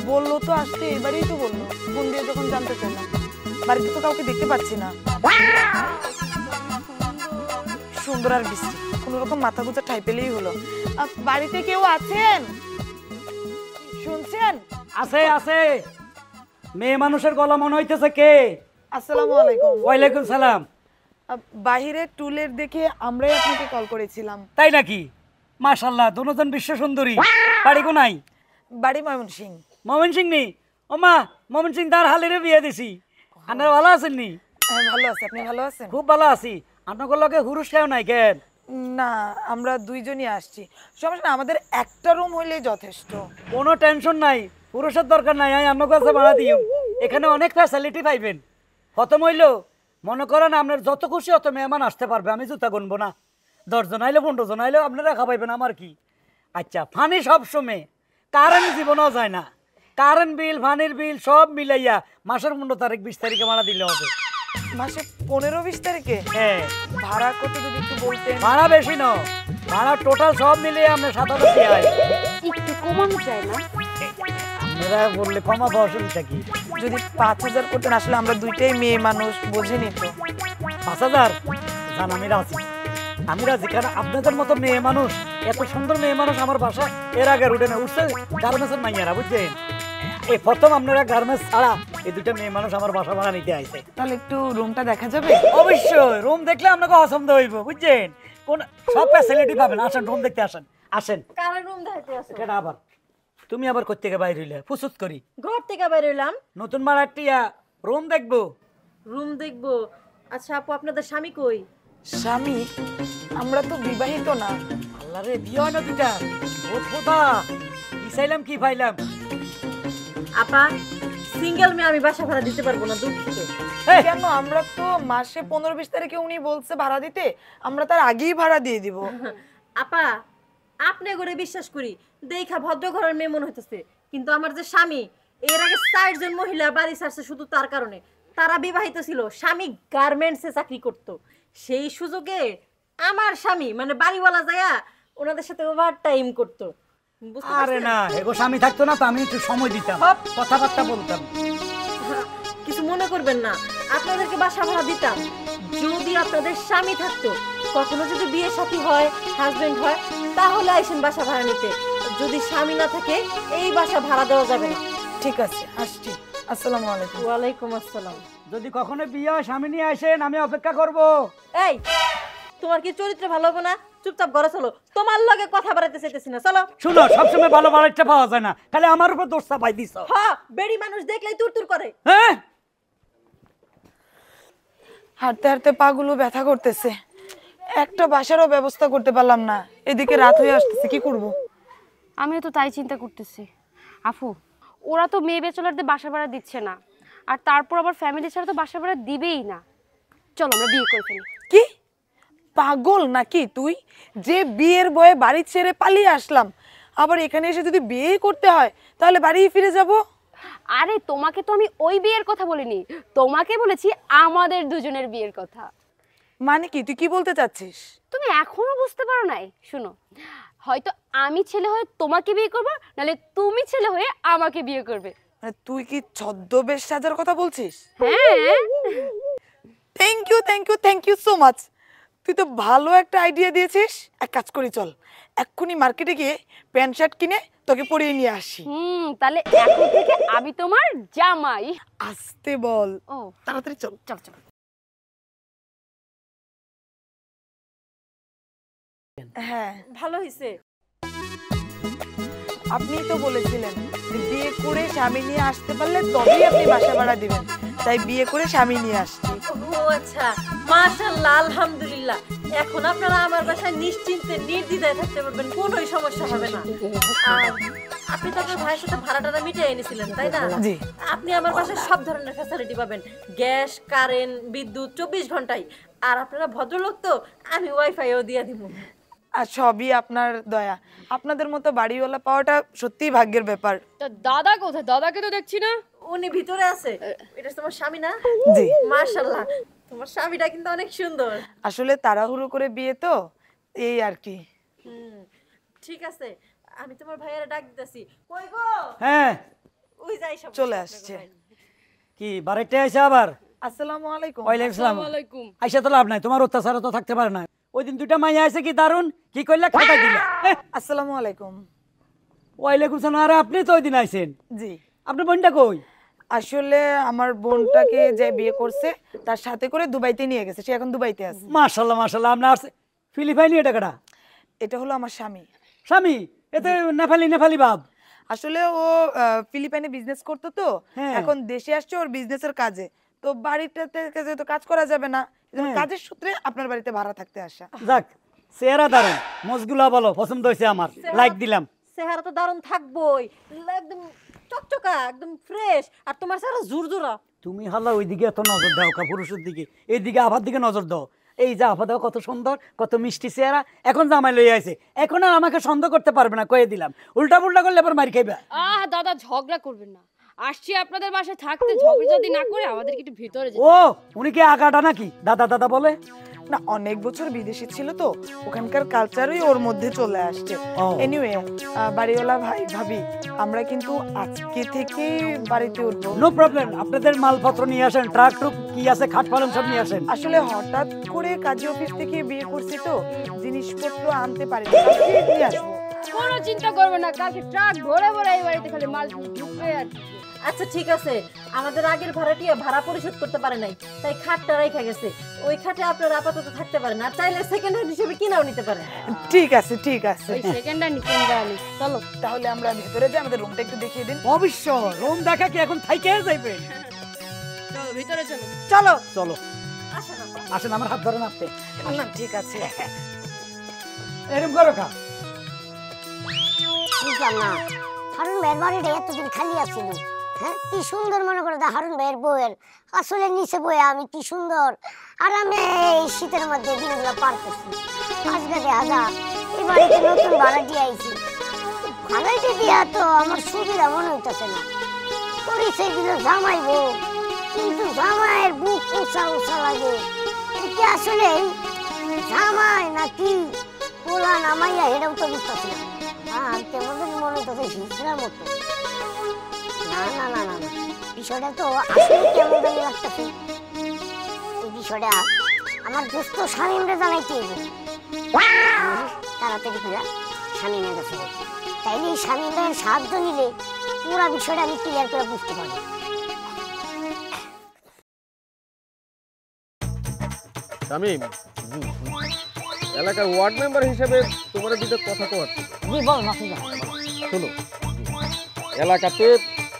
বললো তো আসতে, এবারেই তো বললো। ফোন দিয়ে যখন জানতে চাইলাম, বাড়িতে তো কাউকে দেখতে পাচ্ছি না। সুন্দর আর বৃষ্টি, কোন রকম মাথা গোজা ঠাই পেলেই হলো। বাড়িতে কেউ আছেন? শুনছেন? আছে আছে। মেয়ে মানুষের গলা মনে হইতেছে কে? আসসালামু আলাইকুম। ওয়ালাইকুম সালাম। বাহিরে টুলের দেখে আমরাই আপনাকে কল করেছিলাম। তাই নাকি? মাশাআল্লাহ, দুজন বিশ্ব সুন্দরী। বাড়ি কোনায়? বাড়ি ময়মনসিংহ। ময়মনসিংহ নি? ও মা, ময়মনসিংহ তার হালিরে বিয়ে দিছি। আপনারা ভালো আছেন নি? ভালো আছি, আপনি ভালো আছেন? খুব ভালো আছি। আপনাদের লগে হুরুস কেউ নাই কেন? না, আমরা দুইজনই আসছি। সমস্যা না, আমাদের একটা রুম হইলেই যথেষ্ট। কোনো টেনশন নাই, পুরুষের দরকার নাই। আমি আপনার কাছে ভাড়া দিও। এখানে অনেক ফ্যাসিলিটি পাইবেন। খতম হইলো মনে করেন আপনার যত খুশি অত মেহমান আসতে পারবে। আমি জুতা গুনবো না। 10 জন আইলে 15 জন আইলেও আপনারা খাওয়াইবেন, আমার কি। আচ্ছা, ফানি সবসময় কারেন্ট জীবনেও যায় না। কারেন্ট বিল, ফানির বিল সব মিলাইয়া মাসের 15 তারিখ 20 তারিখে ভাড়া দিলে হবে। মাসে 15-20 তারিখে? হ্যাঁ। ভাড়া কত যদি একটু বলতেন? ভাড়া বেশি ন, ভাড়া টোটাল সব মিলিয়ে আপনার 7,000 টাকা। একটু কমানো যায় না? আপনারা বললে কমাবো, অসুবিধা কি? যদি 5,000 করতেন, আসলে আমরা দুইটাই মেয়ে মানুষ, বোঝেনি তো। 5,000? জান, আমি রাজি। আমি রাজি, কারণ আপনাদের মতো মেয়ে মানুষ, এত সুন্দর মেয়ে মানুষ আমার বাসা এর আগে উঠে না উঠছে গার্মেন্টসের মাইয়ারা, বুঝছেন? এই প্রথম আপনারা গার্মেন্টস ছাড়া এই দুইটা মেয়ে মানুষ আমার বাসা ভাড়া নিতে আইছে। তাহলে একটু রুমটা দেখা যাবে? অবশ্যই, রুম দেখলে আপনাকে পছন্দ হইব, বুঝছেন? কোন সব ফ্যাসিলিটি পাবেন। আসেন, রুম দেখতে আসেন। আসেন। কার রুম দেখাইতে আছে? এটা আবার তুমি আবার কই থেকে বাইরে হইলে? ফুসুত করি। ঘর থেকে বের হইলাম। নতুন মার একটা রুম দেখবো। রুম দেখবো? আচ্ছা আপু, আপনাদের স্বামী কই? স্বামী? আমরা তো বিবাহিত না। আল্লাহ রে, বিয়ে হয় না দুইটা? ও খোদা, কি চাইলাম কি পাইলাম। আপা, সিঙ্গেল মেয়ে আমি বাসা ভাড়া দিতে পারবো না, দুঃখিত। কেন? আমরা তো মাসে 15-20 তারিখে উনি বলছে ভাড়া দিতে, আমরা তার আগেই ভাড়া দিয়ে দিব। আপা, আপনি করে বিশ্বাস করি, দেখা ভদ্র ঘরের মেয়ে মনে হইতেছে, কিন্তু আমার যে স্বামী, এর আগে 4 জন মহিলা বাড়ি ছাড়ছে শুধু তার কারণে। তারা বিবাহিত ছিল, স্বামী গার্মেন্টসে চাকরি করত। সেই সুযোগে আমার স্বামী মানে বাড়িওয়ালা যায়া ওনাদের সাথে ওভার টাইম করতো। আরে না, এগো স্বামী থাকতো না তো আমি একটু সময় দিতাম, কথাবার্তা বলতাম। কিছু মনে করবেন না, আপনাদেরকে বাসা ভাড়া দিতাম যদি আপনাদের স্বামী থাকতো। কখনো যদি বিয়ে সাথী হয়, হাজবেন্ড হয়, তাহলে আইসেন বাসা ভাড়া নিতে। যদি স্বামী না থাকে, এই বাসা ভাড়া দেওয়া যাবে না। ঠিক আছে, আসছি। আসসালামু আলাইকুম। ওয়ালাইকুম আসসালাম। যদি কখনো বিয়ে হয় স্বামী নিয়ে আসেন, আমি অপেক্ষা করব। এই, তোমার কি চরিত্র ভালো হবে না? চুপচাপ ঘরে চলো, তোমার লগে কথা বাড়াইতে চাইতেছি না, চলো। শুনো, সবসময় ভালো বাড়াইতে পাওয়া যায় না, খালি আমার উপর দোষ চাপাই দিছ। হ্যাঁ, বেড়ি মানুষ দেখলেই তুরতুর করে। হ্যাঁ, হাঁটতে হাঁটতে পাগুলো ব্যথা করতেছে, একটা বাসারও ব্যবস্থা করতে পারলাম না। এদিকে রাত হয়ে আসতেছে, কি করব? আমিও তো তাই চিন্তা করতেছি। আফু, ওরা তো মেয়ে বেচলারদের বাসা ভাড়া দিচ্ছে না, আর তারপর আবার ফ্যামিলি ছাড়া তো বাসা ভাড়া দিবেই না। চলো আমরা বিয়ে করে ফেলি। কি পাগল নাকি তুই? যে বিয়ের বয়ে বাড়ি ছেড়ে পালিয়ে আসলাম, আবার এখানে এসে যদি বিয়ে করতে হয় তাহলে বাড়ি ফিরে যাব? আরে তোমাকে তো আমি ওই বিয়ের কথা বলিনি, তোমাকে বলেছি আমাদের দুজনের বিয়ের কথা। মানে কি, তুই কি বলতে চাচ্ছিস? তুমি এখনো বুঝতে পারো নাই? শুনো, হয়তো আমি ছেলে হয়ে তোমাকে বিয়ে করবো, নাহলে তুমি ছেলে হয়ে আমাকে বিয়ে করবে। মানে তুই কি ছদ্মবেশ সাজার কথা বলছিস? হ্যাঁ। Thank you, thank you, thank you so much. তুই তো ভালো একটা আইডিয়া দিয়েছিস। এক কাজ করি, চল এক্ষুনি মার্কেটে গিয়ে প্যান্ট শার্ট কিনে তোকে পরিয়ে নিয়ে আসি। তাহলে এখন থেকে আমি তোমার জামাই। আসতে বল। ও তাড়াতাড়ি চল। চল চল। হ্যাঁ, ভালো হয়েছে। আপনিই তো বলেছিলেন যে বিয়ে করে স্বামী নিয়ে আসতে পারলে তবেই আপনি বাসা ভাড়া দিবেন, তাই বিয়ে করে স্বামী নিয়ে আসছি। ও আচ্ছা, মাশাআল্লাহ, আলহামদুলিল্লাহ। এখন আপনারা আমার বাসায় নিশ্চিন্তে নির্দ্বিধায় থাকতে পারবেন, কোনোই সমস্যা হবে না। আর আপনি তো আপনার ভাইয়ের সাথে ভাড়াটা মিটিয়ে এনেছিলেন, তাই না? জি। আপনি আমার বাসায় সব ধরনের ফ্যাসিলিটি পাবেন, গ্যাস, কারেন্ট, বিদ্যুৎ 24 ঘন্টায়। আর আপনারা ভদ্রলোক তো, আমি ওয়াইফাইও দিয়ে দিব। আর সবই আপনার দয়া। আপনাদের মতো বাড়িওয়ালা পাওয়াটা সত্যিই ভাগ্যের ব্যাপার। তো দাদা কোথায়? দাদাকে তো দেখছি না। উনি ভিতরে আছে। এটা তোমার স্বামী না? জি। মাশাআল্লাহ, তোমার স্বামীটা কিন্তু অনেক সুন্দর। আসলে তাড়াহুড়ো করে বিয়ে তো, এই আর কি। ঠিক আছে, আমি তোমার ভাইয়ারে ডাক দিতেছি। কই গো? হ্যাঁ ওই যাই সব চলে আসছে। কি বাড়িতে আইসা আবার? আসসালামু আলাইকুম। ওয়ালাইকুম আসসালাম। আইসা তো লাভ নাই, তোমার অত্যাচার তো থাকতে পারে না। ওই দিন দুইটা মাইয়া আছে কি দারুন, কি কইলা খাটাই দিলা। আসসালামু আলাইকুম। ওয়ালাইকুম সালাম। আরে আপনি তো ওই দিন আইছেন, জি আপনার বোনটা কই? আসলে আমার বোনটাকে যে বিয়ে করছে তার সাথে করে দুবাইতে নিয়ে গেছে, সে এখন দুবাইতে আছে। মাশাআল্লাহ মাশাআল্লাহ। আপনার আসছে ফিলিপাইনি এটা কাটা এটা হলো আমার স্বামী। স্বামী? এতে নেপালি নেপালি ভাব। আসলে ও ফিলিপাইনে বিজনেস করতো তো, হ্যাঁ। এখন দেশে আসছে ওর বিজনেসের কাজে। তো বাড়িটাতে তো কাজ করা যাবে না, এজন্য হ্যাঁ। কাজের সূত্রে আপনার বাড়িতে ভাড়া থাকতে আসা। যাক, চেহারা দারুন, মজগুলা বলো, পছন্দ হয়েছে আমার, লাইক দিলাম। চেহারা তো দারুণ থাকবোই, একদম চকচকা, একদম ফ্রেশ। আর তোমার চেহারা জুরজুরা। তুমি হাল্লা ওইদিকে এত নজর দাও কা, পুরুষের দিকে, এইদিকে আফার দিকে নজর দাও। এই যে আফা দাও কত সুন্দর, কত মিষ্টি চেহারা, এখন জামাই লই আইছে, এখন আর আমাকে সন্দেহ করতে পারবে না, কয়ে দিলাম। উল্টা পুল্টা করলে আবার মার খাইবা। দাদা ঝগড়া করবেন না, আসছি আপনাদের বাসায় থাকতে, ঝগড়া যদি না করে আমাদেরকে একটু ভিতরে যেতে। ও উনি কি আগাটা নাকি দাদা দাদা বলে? না, অনেক বছর বিদেশে ছিল তো, ওখানকার কালচারই ওর মধ্যে চলে আসছে। ও। এনিওয়ে, বাড়িওয়ালা ভাই ভাবি, আমরা কিন্তু আজকে থেকে বাড়িতে উঠবো। নো প্রবলেম, আপনাদের মালপত্র নিয়ে আসেন, ট্রাক টুক কি আছে, খাট পালন সব নিয়ে আসেন। আসলে হঠাৎ করে কাজী অফিস থেকে বিয়ে করছি তো, জিনিসপত্র আনতে পারি না, নিয়ে আসবো। কোনো চিন্তা করবেন না, কালকে ট্রাক ভরে ভরে এই বাড়িতে খালি মাল ঢুকবে আর কি। আচ্ছা ঠিক আছে, আমাদের আগের ভাড়াটিয়া ভাড়া পরিশোধ করতে পারে নাই, তাই খাটটা রাইখা গেছে। ওই খাটে আপনারা আপাতত থাকতে পারেন, আর চাইলে সেকেন্ড হ্যান্ড হিসেবে কিনাও নিতে পারেন। ঠিক আছে ঠিক আছে, ওই সেকেন্ডটা নিতেন আমি। চলো তাহলে আমরা ভেতরে যাই, আমাদের রুমটা একটু দেখিয়ে দিন। অবশ্য রুম দেখা কি এখন থাইকে যাইবে? চলো ভিতরে চলো। চলো। চলো আসেন আপা। আসেন, আমার হাত ধরেন আপনি। না ঠিক আছে। এরকম করো কা। বুঝলাম না, হারুন ভাইয়ের বাড়িটা এতদিন খালি আছিল, হ্যাঁ কি সুন্দর মনে করে দা হারুন ভাইয়ের বউয়ের আসলে নিচে বয়ে আমি কি সুন্দর আরামে এই শীতের মধ্যে দিনগুলো পার করছি। আজকে দেখা যা এই বাড়িতে নতুন ভাড়াটি আইছি, ভাড়াটি দিয়া তো আমার সুবিধা মনে হইতেছে না। পরিচয় দিল জামাই বউ, কিন্তু জামাইয়ের বুক উঁচা উঁচা লাগে। এটা আসলে জামাই নাকি পোলা নামাইয়া এটাও তো বুঝতেছি না। কেমন মনে হইতেছে হিজড়ার মতো। না না না না, বিষয়টা তো আসলে কেমন জানি লাগতেছে। এই বিষয়টা আমার দোস্ত শামীমরে জানাইতে হবে। তাড়াতাড়ি করে শামীমের কাছে যাই, তাইলে এই শামীমের সাহায্য নিলে পুরা বিষয়টা আমি ক্লিয়ার করে বুঝতে পারবো। শামীম, এলাকার ওয়ার্ড মেম্বার হিসেবে তোমার দুটো কথা তো আছে। জি বল মাসুদ। শোনো, এলাকাতে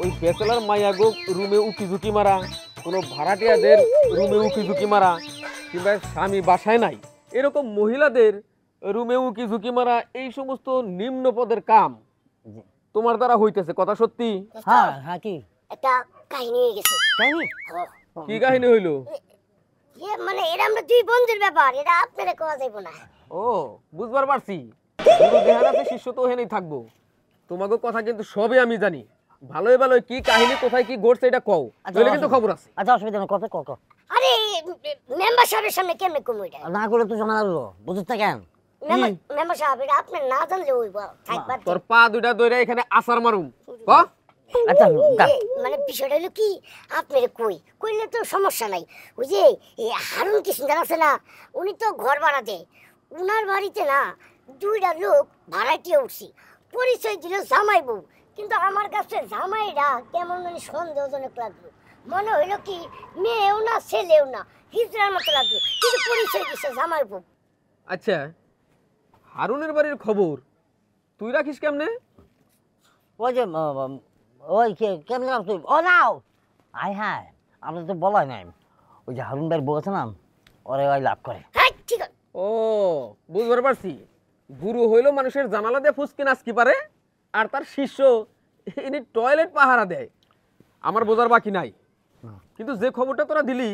ওই ব্যাচেলার মাইয়াগো রুমে উকি ঝুঁকি মারা, কোনো ভাড়াটিয়াদের রুমে উকি ঝুঁকি মারা, কিংবা স্বামী বাসায় নাই এরকম মহিলাদের রুমে উকি ঝুঁকি মারা, এই সমস্ত নিম্ন পদের কাম তোমার দ্বারা হইতেছে, কথা সত্যি? হ্যাঁ হ্যাঁ, কি একটা কাহিনী হয়ে গেছে। কাহিনী? কি কাহিনী হইলো? মানে এটা আমরা দুই বন্ধুর ব্যাপার, এটা আপনারা কোয়া যাইব না। ও বুঝবার পারছি, গুরু যেখানে আছে শিষ্য তো ওখানেই থাকবো। তোমাকে কথা কিন্তু সবই আমি জানি, ভালোই ভালোই কি কাহিনী কোথায় কি ঘটছে এটা কও, নইলে কিন্তু খবর আছে। আচ্ছা অসুবিধা নেই, কত কক আরে মেম্বার সাহেবের সামনে কেমনে কম এটা? না করে তো জমা লাগলো, বুঝছ না কেন? মেম্বার সাহেব এটা আপনি না জানলে হইব, থাকবার। তোর পা দুইটা ধরে এখানে আসার মারুম ক। আচ্ছা মানে বিষয়টা হলো কি, আপনার কইলে তো সমস্যা নাই। ওই যে এই হারুন কিশোর আছে না, উনি তো ঘর ভাড়া দেয়। উনার বাড়িতে না দুইটা লোক ভাড়াটিয়ে উঠছি, পরিচয় দিল জামাই বউ, কিন্তু আমার কাছে জামাইরা কেমন মানে সন্দেহজনক লাগলো। মনে হইলো কি মেয়েও না ছেলেও না, হিজড়ার মতো লাগলো, কিন্তু পরিচয় দিছে জামাই বউ। আচ্ছা, হারুনের বাড়ির খবর তুই রাখিস কেমনে? ওই যে ওই কেমন নাম তুই? ও নাও আয়, হ্যাঁ আমাদের তো বলাই নাই। ওই যে হারুন ভাইয়ের বউ আছে না, ওরে ওই লাভ করে। হ্যাঁ ঠিক আছে। ও বুঝবার পারছি, গুরু হইলো মানুষের জানালা দিয়ে ফুসকি নাচকি পারে, আর তার শিষ্য ইনি টয়লেট পাহারা দেয়। আমার বোঝার বাকি নাই, কিন্তু যে খবরটা তোরা দিলি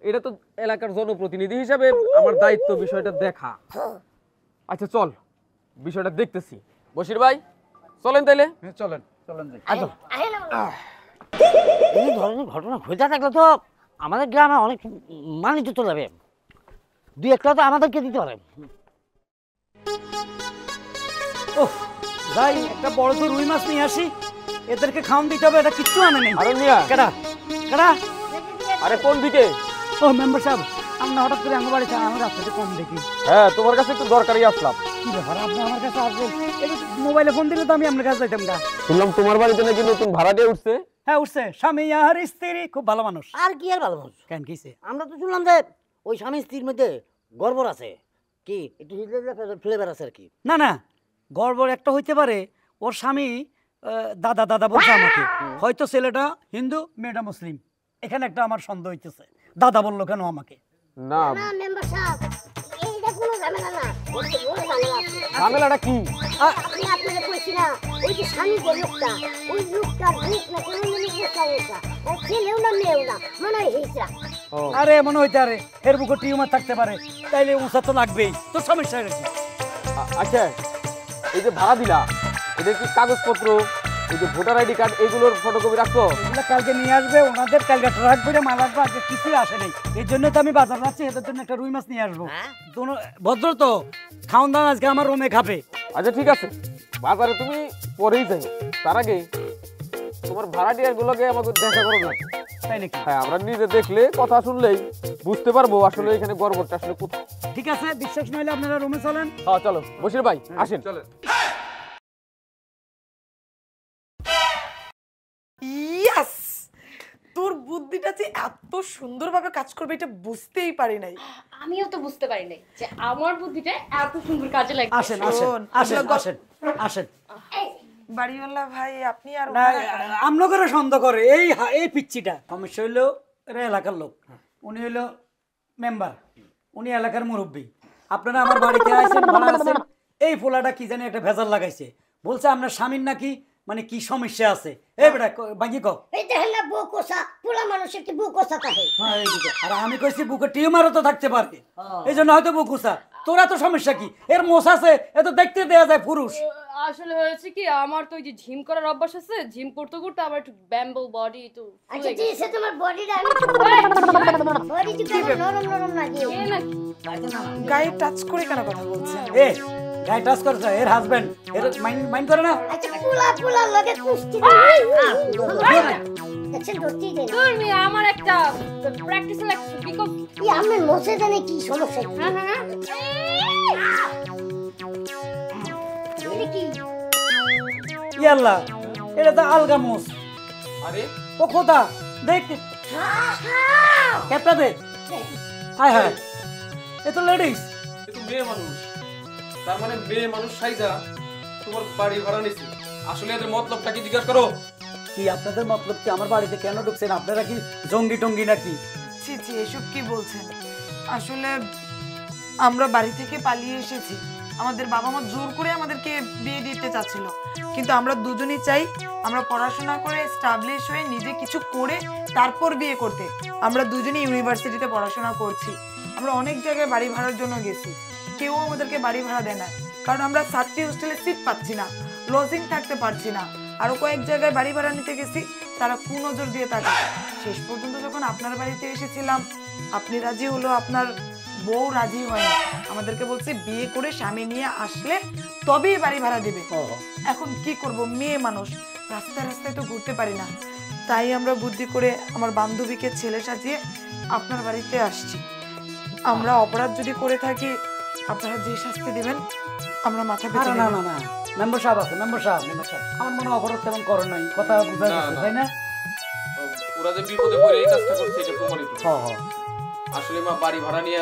এটা তো এলাকার জনপ্রতিনিধি হিসাবে আমার দায়িত্ব বিষয়টা দেখা। আচ্ছা চল, বিষয়টা দেখতেছি। বশির ভাই চলেন তাইলে। চলেন চলেন যাই। আচ্ছা আহে না এই ধরনের ঘটনা ঘটে থাকলে তো আমাদের গ্রামে অনেক মানিত চলে যাবে, দুই একটা তো আমাদেরকে দিতে পারে। ওহ যাই একটা বড় তো রুই মাছ নিয়ে আসি, এদেরকে খাওয়ান দিতে হবে, এটা কিচ্ছু আনে নেই। হারুন মিয়া, কেডা কেডা? আরে কোন দিকে? ও মেম্বার সাহেব, আমরা হঠাৎ করে আমার বাড়িতে আমি রাস্তাতে কম দেখি। হ্যাঁ, তোমার কাছে একটু দরকারি আসলাম। কি ব্যাপার, আপনি আমার কাছে আসবেন? এই মোবাইলে ফোন দিলে তো আমি আপনার কাছে যাইতাম না। শুনলাম তোমার বাড়িতে নাকি নতুন ভাড়া দিয়ে উঠছে। হ্যাঁ উঠছে, স্বামী আর স্ত্রী, খুব ভালো মানুষ। আর কি আর ভালো মানুষ? কেন কিছে? আমরা তো শুনলাম যে ওই স্বামী স্ত্রীর মধ্যে গর্বর আছে, কি একটু ফ্লেভার আছে আর কি। না না, গড়বড় একটা হইতে পারে, ওর স্বামী দাদা দাদা বলছে আমাকে, হয়তো ছেলেটা হিন্দু মেয়েটা মুসলিম, এখানে একটা আমার সন্দেহ হইতেছে। দাদা বললো কেন আমাকে? না, না মেম্বার সাহেব, এইটা কোনো ঝামেলা না, ওটা তো বড় ঝামেলা আছে। ঝামেলাটা কি? আপনি আপনাকে কইছি না, ওই যে স্বামী যে লোকটা, ওই লোকটার বুক না কোনো মিনিট বসা ছেলেও না মেয়েও না, মনে হয় হিজড়া। আরে মনে হইতে আরে এর বুকে টিউমার থাকতে পারে, তাইলে উঁচা তো লাগবেই, তো সমস্যা কি? আচ্ছা, এই যে ভাড়া দিলা, এদের কি কাগজপত্র, এই যে ভোটার আইডি কার্ড, এগুলোর ফটোকপি রাখছো? এগুলো কালকে নিয়ে আসবে, ওনাদের কালকে ট্রাক করে মাল আসবে, আজকে কিছুই আসে নাই। এই জন্য তো আমি বাজার যাচ্ছি, এদের জন্য একটা রুই মাছ নিয়ে আসবো। ভদ্র তো খাওন দান আজকে আমার রুমে খাবে। আচ্ছা ঠিক আছে, বাজারে তুমি পরেই যাই, তার আগে তোমার ভাড়াটিয়ার গুলোকে আমাকে দেখা করো না। তাই নাকি? হ্যাঁ, আমরা নিজে দেখলে, কথা শুনলেই বুঝতে পারবো আসলে এখানে গর্বটা আসলে কোথায়। ঠিক আছে, বিশ্বাস নইলে আপনারা রুমে চলেন। হ্যাঁ চলো, বসির ভাই আসেন। ইয়াস, তোর বুদ্ধিটা যে এত সুন্দরভাবে কাজ করবে এটা বুঝতেই পারি নাই। আমিও তো বুঝতে পারি নাই যে আমার বুদ্ধিটা এত সুন্দর কাজে লাগবে। আসেন আসেন শোন, আসেন আমরা আসেন আসেন। বাড়িওয়ালা ভাই আপনি আর না, ওনারা কারা? আমনো করে সন্দেহ করে এই পিচ্চিটা। সমস্যা হইলো এরা এলাকার লোক, উনি হইলো মেম্বার, উনি এলাকার মুরব্বী। আপনারা আমার বাড়িতে আইছেন, ভাড়া আছেন, এই ফোলাটা কি জানি একটা ভেজাল লাগাইছে, বলছে আপনার স্বামীর নাকি মানে কি সমস্যা আছে। এই বেটা বাঙ্গি ক, এইটা হলো বুকোসা, পুরা মানুষের কি বুকোসা থাকে। হ্যাঁ এইদিকে। আর আমি কইছি বুকে টিউমারও তো থাকতে পারে, এই জন্য হয়তো বুকুসা। তোরা তো সমস্যা কি? এর মোষ আছে, এ তো দেখতে দেয়া যায় পুরুষ। আসলে হয়েছে কি, আমার তো ওই যে জিম করার অভ্যাস আছে, জিম করতে করতে আমার একটু ব্যাম্বল বডি তো আচ্ছা ঠিক আছে, তোমার বডিটা আমি বডি তো কেমন নরম নরম লাগে। গায়ে টাচ করে কেন কথা বলছেন? এ গায়ে টাচ করছে, এর হাজবেন্ড এর মাইন্ড করে না। আচ্ছা পুলা পুলা লগে কুস্তি দেখছেন ধরতেই দেয় না। তুমি আমার একটা প্র্যাকটিস লাগছে বিকজ এই আমার মোছে জানে কি সমস্যা কি? হ্যাঁ এটা কি? ইয়াল্লা, এটা তো আলগা মোষ। আরে ও খোদা, দেখ ক্যাপটা দে। হায় হায়, এ তো লেডিস। এ তো মেয়ে মানুষ, তার মানে মেয়ে মানুষ সাইজা তোমার বাড়ি ভাড়া নিছে। আসলে এদের মতলবটা কি জিজ্ঞাসা করো। কি আপনাদের মতলব কি? আমার বাড়িতে কেন ঢুকছেন? আপনারা কি জঙ্গি টঙ্গি নাকি? ছি ছি, এসব কি বলছেন? আসলে আমরা বাড়ি থেকে পালিয়ে এসেছি, আমাদের বাবা মা জোর করে আমাদেরকে বিয়ে দিতে চাচ্ছিল, কিন্তু আমরা দুজনেই চাই আমরা পড়াশোনা করে এস্টাবলিশ হয়ে নিজে কিছু করে তারপর বিয়ে করতে। আমরা দুজনেই ইউনিভার্সিটিতে পড়াশোনা করছি, আমরা অনেক জায়গায় বাড়ি ভাড়ার জন্য গেছি, কেউ আমাদেরকে বাড়ি ভাড়া দেয় না, কারণ আমরা ছাত্রী হোস্টেলে সিট পাচ্ছি না, লজিং থাকতে পারছি না। আরো কয়েক জায়গায় বাড়ি ভাড়া নিতে গেছি, তারা কুনজর দিয়ে থাকে। শেষ পর্যন্ত যখন আপনার বাড়িতে এসেছিলাম, আপনি রাজি হলো, আপনার বউ রাজি হয়নি, আমাদেরকে বলছে বিয়ে করে স্বামী নিয়ে আসলে তবেই বাড়ি ভাড়া দিবে। এখন কি করব, মেয়ে মানুষ, রাস্তায় রাস্তায় তো ঘুরতে পারি না, তাই আমরা বুদ্ধি করে আমার বান্ধবীকে ছেলে সাজিয়ে আপনার বাড়িতে আসছি। আমরা অপরাধ যদি করে থাকি, আপনারা যে শাস্তি দিবেন আমরা মাথা পেতে না নেব। না না, মেম্বার সাহেব আছে, মেম্বার সাহেব আমার মনে অপরাধ তেমন করেন নাই, কথা বুঝা যাচ্ছে তাই না? ওরা যে বিপদে পড়ে এই কাজটা করছে এটা প্রমাণিত। হ্যাঁ হ্যাঁ, আসলে মা বাড়ি ভাড়া নিয়ে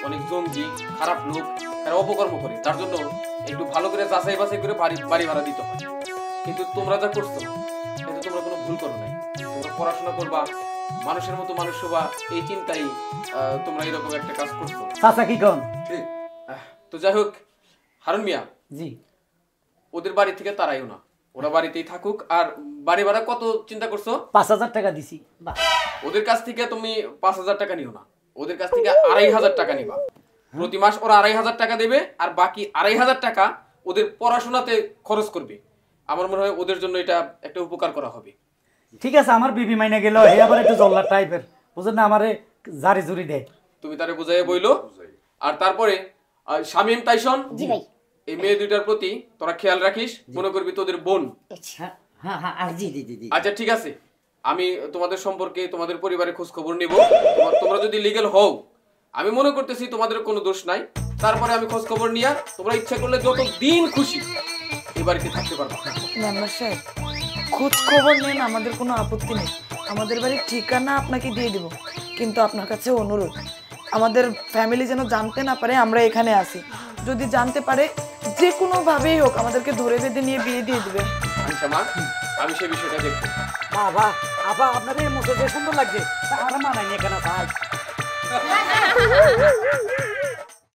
অনেক জঙ্গি খারাপ লোক এরা অপকর্ম করে, তার জন্য একটু ভালো করে যাচাই বাছাই করে বাড়ি ভাড়া দিতে হয়। কিন্তু তোমরা যা করছো এতে তোমরা কোনো ভুল করো নাই। তোমরা পড়াশোনা করবা, মানুষের মতো মানুষ হবা, এই চিন্তাই তোমরা এরকম একটা কাজ করছো। চাচা কি কোন? ঠিক। তো যাই হোক হারুন মিয়া, জি, ওদের বাড়ি থেকে তারাইও না, ওরা বাড়িতেই থাকুক। আর বাড়ি ভাড়া কত চিন্তা করছো? 5,000 টাকা দিছি। ওদের কাছ থেকে তুমি 5,000 টাকা নিও না, ওদের কাছ থেকে 2,500 টাকা নিবা। প্রতি মাস ওরা 2,500 টাকা দেবে, আর বাকি 2,500 টাকা ওদের পড়াশোনাতে খরচ করবে। আমার মনে হয় ওদের জন্য এটা একটা উপকার করা হবে। ঠিক আছে, আমার বিবি মাইনে গেল, হে আবার একটু জল্লার টাইপের, বুঝেন না, আমারে জারি জুরি দেয়। তুমি তারে বুঝাইয়ে বইলো। আর তারপরে শামীম, টাইসন, জি ভাই। এই মেয়ে দুইটার প্রতি তোরা খেয়াল রাখিস, মনে করবি তোদের বোন। হ্যাঁ হ্যাঁ হ্যাঁ জি জি জি জি আচ্ছা ঠিক আছে, আমি তোমাদের সম্পর্কে তোমাদের পরিবারের খোঁজ খবর নিব। তোমরা যদি লিগ্যাল হও, আমি মনে করতেছি তোমাদের কোনো দোষ নাই, তারপরে আমি খোঁজ খবর নিয়ে তোমরা ইচ্ছা করলে যত দিন খুশি এই বাড়িতে থাকতে পারবো। মেম্বার সাহেব, খোঁজ খবর নেন, আমাদের কোনো আপত্তি নেই। আমাদের বাড়ির ঠিকানা আপনাকে দিয়ে দিব, কিন্তু আপনার কাছে অনুরোধ, আমাদের ফ্যামিলি যেন জানতে না পারে আমরা এখানে আসি। যদি জানতে পারে, যে কোনোভাবেই হোক আমাদেরকে ধরে বেঁধে নিয়ে বিয়ে দিয়ে দিবেন। আচ্ছা মা, আমি সেই বিষয়টা দেখবো। বাবা আপা আপনাদের মতো যে সুন্দর লাগছে তা আমরা মানাইনি এখানে ভাই।